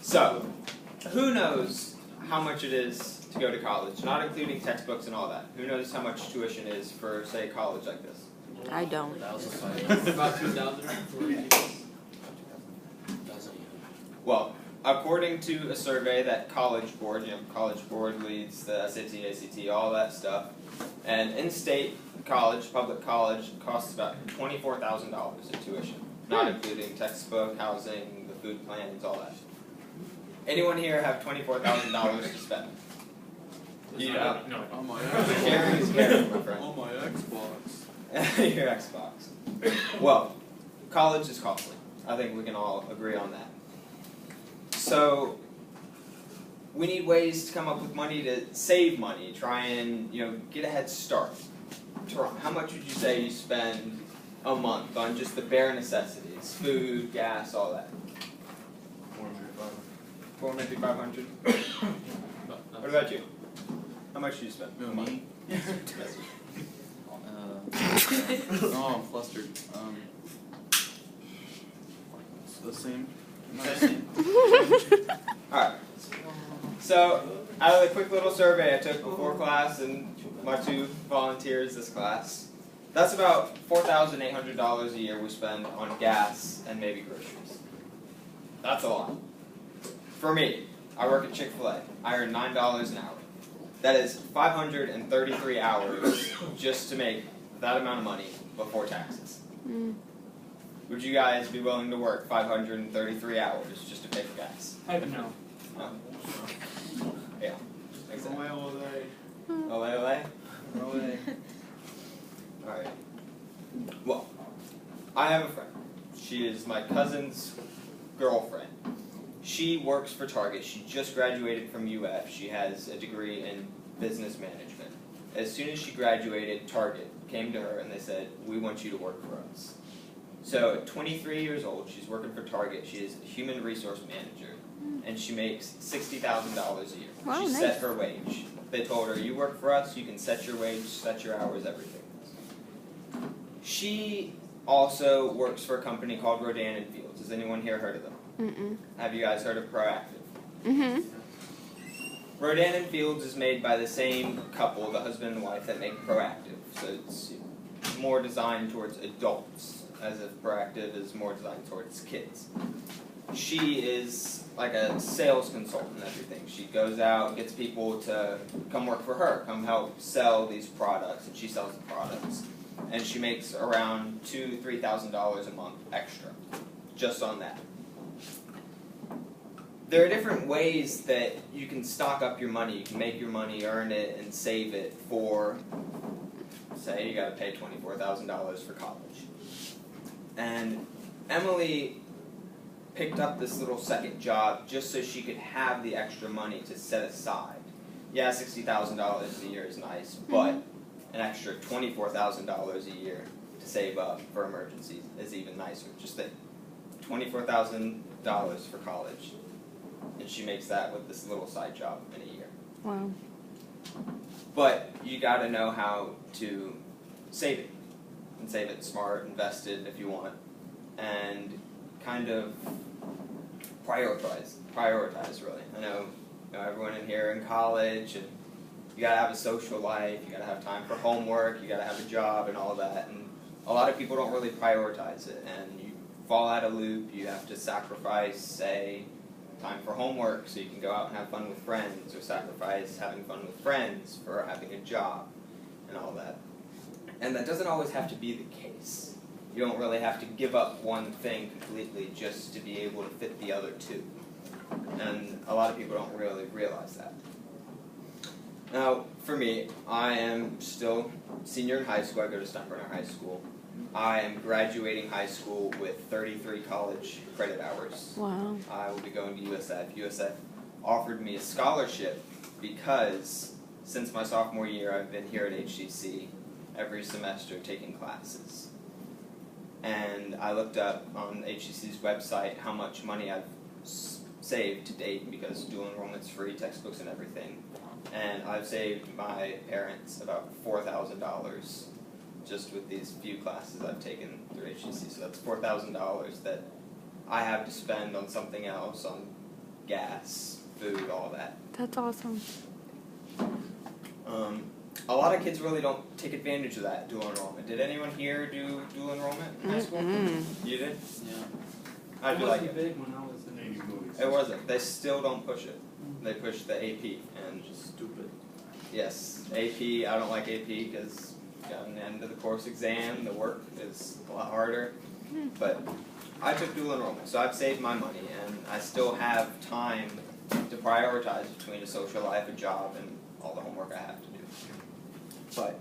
So, who knows how much it is to go to college, not including textbooks and all that? Who knows how much tuition is for, say, college like this? I don't. About 2,000. Well, according to a survey that College Board, College Board leads the SAT, ACT, all that stuff, and in-state college, public college, costs about $24,000 in tuition, not including textbook, housing, the food plans, all that. Anyone here have $24,000 to spend? No. On my Sharing is caring, my friend. On my Xbox. Your Xbox. Well, college is costly. I think we can all agree on that. So, we need ways to come up with money to save money, try and get a head start. How much would you say you spend a month on just the bare necessities, food, gas, all that? $400, $500. What about you? How much do you spend a month? Oh, I'm flustered. It's the same. Alright. So, out of the quick little survey I took before class and my two volunteers this class, that's about $4,800 a year we spend on gas and maybe groceries. That's a lot. For me, I work at Chick-fil-A. I earn $9 an hour. That is 533 hours just to make that amount of money before taxes. Would you guys be willing to work 533 hours just to pay for gas? Heck no. No? Yeah. Exactly. Ole. Ole? Alright. Well, I have a friend. She is my cousin's girlfriend. She works for Target. She just graduated from UF. She has a degree in business management. As soon as she graduated, Target came to her and they said, "We want you to work for us." So at 23 years old, she's working for Target. She is a human resource manager, and she makes $60,000 a year. Wow, She nice. set her wage. They told her, "You work for us, you can set your wage, set your hours, everything." She also works for a company called Rodan and Fields. Has anyone here heard of them? Have you guys heard of Proactive? Rodan and Fields is made by the same couple, the husband and wife, that make Proactive. So it's more designed towards adults, as if Proactive is more designed towards kids. She is like a sales consultant and everything. She goes out, gets people to come work for her, come help sell these products, and she sells the products. And she makes around $2,000 to $3,000 a month extra, just on that. There are different ways that you can stock up your money. You can make your money, earn it, and save it for, say, you got to pay $24,000 for college. And Emily picked up this little second job just so she could have the extra money to set aside. Yeah, $60,000 a year is nice, but an extra $24,000 a year to save up for emergencies is even nicer. Just think, $24,000 for college, and she makes that with this little side job in a year. Wow. But you got to know how to save it, and save it smart, invest it if you want, and kind of prioritize really. I know everyone in here in college, and you gotta have a social life, you gotta have time for homework, you gotta have a job and all that, and a lot of people don't really prioritize it, and you fall out of loop. You have to sacrifice, say, time for homework so you can go out and have fun with friends, or sacrifice having fun with friends for having a job and all that. And that doesn't always have to be the case. You don't really have to give up one thing completely just to be able to fit the other two. And a lot of people don't really realize that. Now, for me, I am still senior in high school. I go to Steinbrenner High School. I am graduating high school with 33 college credit hours. Wow. I will be going to USF. USF offered me a scholarship because since my sophomore year, I've been here at HCC every semester taking classes. And I looked up on HCC's website how much money I've saved to date, because dual enrollment's free, textbooks and everything. And I've saved my parents about $4,000 just with these few classes I've taken through HCC. So that's $4,000 that I have to spend on something else, on gas, food, all that. That's awesome. A lot of kids really don't take advantage of that dual enrollment. Did anyone here do dual enrollment in high school? You did? Yeah. How'd you like it? big when I was in It wasn't. They still don't push it. They push the AP, and Just stupid. yes, AP. I don't like AP because got an end of the course exam. The work is a lot harder. But I took dual enrollment, so I've saved my money, and I still have time to prioritize between a social life, a job, and all the homework I have to do. But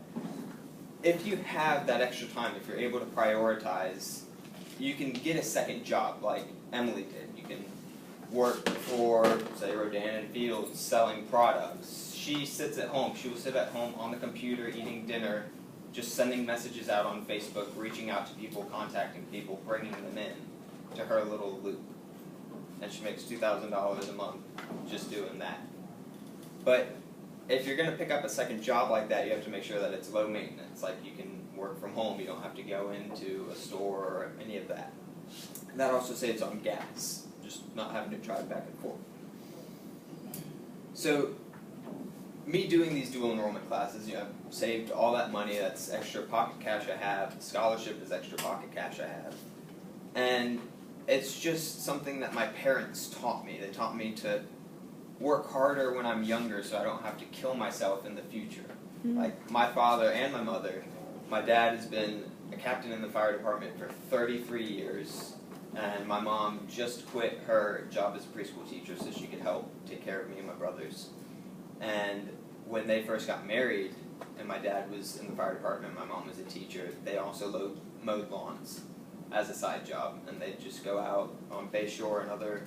if you have that extra time, if you're able to prioritize, you can get a second job like Emily did. You can work for, say, Rodan and Fields selling products. She sits at home. She will sit at home on the computer eating dinner, just sending messages out on Facebook, reaching out to people, contacting people, bringing them in to her little loop. And she makes $2,000 a month just doing that. But if you're going to pick up a second job like that, you have to make sure that it's low maintenance. Like you can work from home, you don't have to go into a store or any of that. And that also saves on gas, just not having to drive back and forth. So, me doing these dual enrollment classes, I've saved all that money. That's extra pocket cash I have. The scholarship is extra pocket cash I have. And it's just something that my parents taught me. They taught me to work harder when I'm younger so I don't have to kill myself in the future. Like my father and my mother, my dad has been a captain in the fire department for 33 years, and my mom just quit her job as a preschool teacher so she could help take care of me and my brothers. And when they first got married, and my dad was in the fire department, my mom was a teacher, they also mowed lawns as a side job, and they'd just go out on Bay Shore and other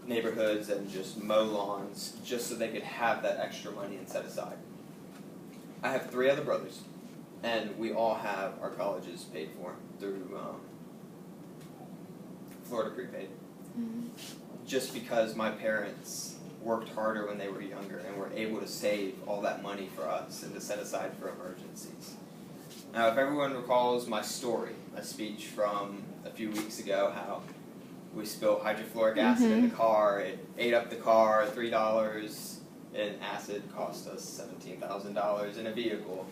neighborhoods and just mow lawns just so they could have that extra money and set aside. I have 3 other brothers, and we all have our colleges paid for through Florida Prepaid. Just because my parents worked harder when they were younger and were able to save all that money for us and to set aside for emergencies. Now, if everyone recalls my story, my speech from a few weeks ago, how we spilled hydrofluoric acid in the car, it ate up the car, $3 in acid cost us $17,000 in a vehicle.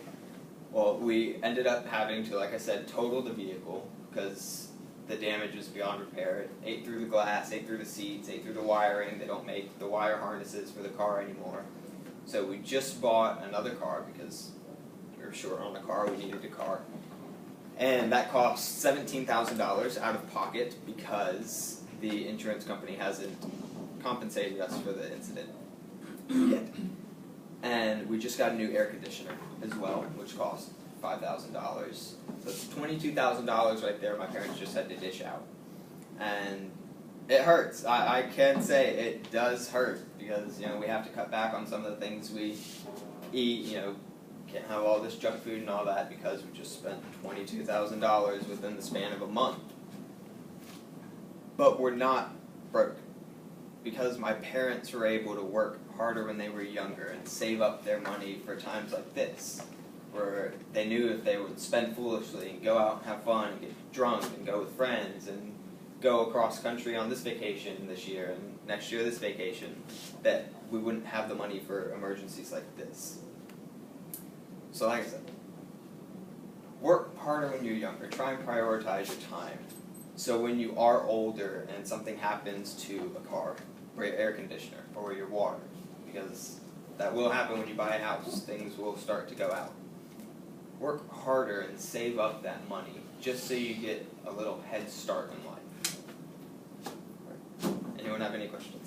Well, we ended up having to, like I said, total the vehicle because the damage was beyond repair. It ate through the glass, ate through the seats, ate through the wiring. They don't make the wire harnesses for the car anymore. So we just bought another car because we were short on a car, we needed a car. And that cost $17,000 out of pocket because the insurance company hasn't compensated us for the incident yet. And we just got a new air conditioner as well, which cost $5,000. So it's $22,000 right there my parents just had to dish out. And it hurts. I can say it does hurt because, we have to cut back on some of the things we eat, can't have all this junk food and all that because we just spent $22,000 within the span of a month. But we're not broke because my parents were able to work harder when they were younger and save up their money for times like this, where they knew if they would spend foolishly and go out and have fun and get drunk and go with friends and go across country on this vacation this year and next year this vacation, that we wouldn't have the money for emergencies like this. So like I said, work harder when you're younger. Try and prioritize your time. So when you are older and something happens to a car, or your air conditioner, or your water, because that will happen when you buy a house, things will start to go out. Work harder and save up that money, just so you get a little head start in life. Anyone have any questions?